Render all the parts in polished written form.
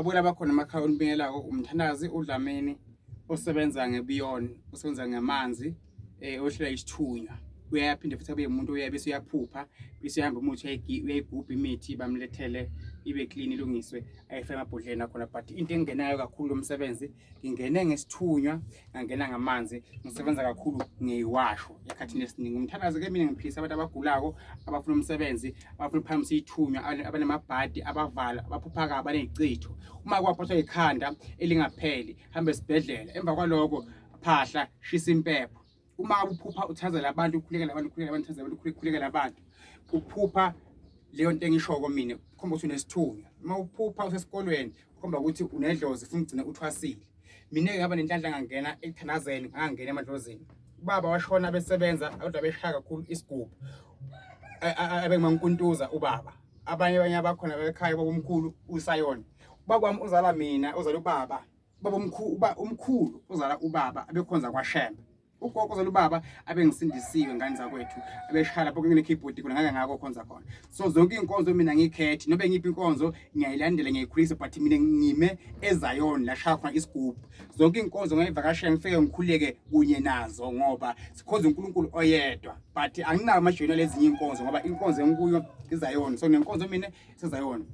babukela bakhona emakhaya onibingelako umthandazi uDlamini osebenza ngebeyond osebenza ngamanzi ohlela isithunywa uyaphinde futhi abe umuntu bese uyaphupha bese uhamba umuthi uyayigubha imithi bamlethele ibe clean ilungiswe ayifake emabhodleni akhona but into engenayo kakhulu umsebenzi ngingene ngesithunywa ngangena ngamanzi ngisebenza kakhulu ngeyiwasho ekhathini esiningi umthandazi ke mina ngiphilisa abantu abagulako abafuna umsebenzi abafuna uphakamisa ithunywa abanamabhadi abavala abaphupha kabi abanezicitho uma kwaphathwa ikhanda elingapheli hamba esibhedlela emva kwaloko phahla shisa impepho uma uphupha uthazela abantu ukhulekela abantu thazela abantu ukhulekela abantu uphupha leyo nto engishoko mina khomba ukuthi unesithunywa uma uphupha usesikolweni khomba ukuthi unedlozi ufuna ugcina uthwasile mina ngaba nenhlanhla ngangena ekuthanazeni ngangena emadlozini ubaba washona besebenza kodwa beshaya kakhulu isigubhu abengimankuntuza ubaba abanye abakhona bekhaya babomkhulu usayona ubaba wami uzala mina uzala ubaba umkhulu uzala ubaba abekhonza kwaShembe ugogo uzala ubaba abengisindisiwe ngani zakwethu abeshala lapho kune keyboard khona ngake ngako khonza khona so zonke inkonzo mina ngikhethi nobe ngiphi inkonzo ngiyayilandela ngiyikhulisa but mina ngime eZion la shaya khona isigubhu zonke inkonzo ngayivakashela ngifike ngikhuleke kunye nazo ngoba sikhonza uNkulunkulu oyedwa but anginawo amajoni lezinye inkonzo ngoba inkonzo engikuyo iZion so nenkonzo mina seZion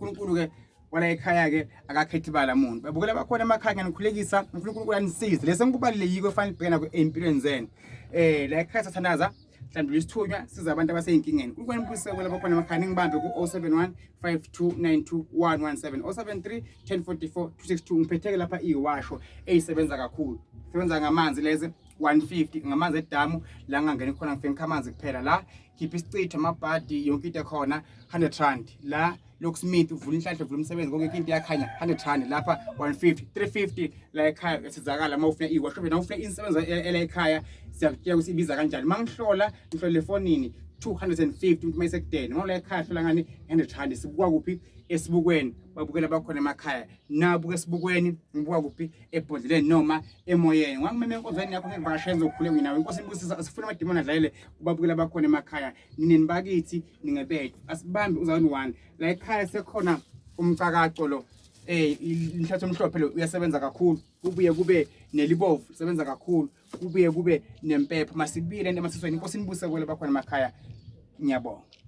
uNkulunkulu ke wala ekhaya ke akakhethi bala umuntu babukela bakhona emakhaya ngikhulekisa uNkulunkulu uyanisiza lese ngikubalulekile kufanele ubhekana empilweni zenu la ekhaya sathandaza mhlawumbe isithunywa siza abantu abaseyinkingeni uNkulunkulu impuseko lapho khona emakhaya ngibambe ku 071 5292117 073 1044 262 ngiphethe lapha iwasho eyisebenza kakhulu sebenza ngamanzi leze 150 ngamanzi edamu la ngangena khona ngifike amanzi kuphela la khipha isicitho amabhadi yonke into ekhona 100 rand la locksmith uvula inhlanhla uvula umsebenzi konke into yakhanya 100 rand lapha 150 350 la ekhaya sizakala uma ufuna iwasho bena ufuna insebenza la ekhaya siyakutshela ukuthi ibiza kanjani mangihlola ngihlola efonini 250 uma isekudeni ngoba la ekhaya hlola ngani 100 rand sibuka kuphi esibukweni babukela bakhona emakhaya nabuka esibukweni ngibuka kuphi ebhodleleni noma emoyeni ngangimeme enkonzweni yakho ngivakashela ngizokhule nginawe inkosi ibusisa asifuna amadimoni adlalele ubabukela bakhona emakhaya ninini bakithi ningebethu asibambe uzawuni 1 la ekhaya sekhona umcakaco lo inhlatho omhlophe lo uyasebenza kakhulu kubuye kube nelibovu sebenza kakhulu kubuye kube nempepho masibile nje masisweni inkosi ibusisa kwele bakhona emakhaya ngiyabonga.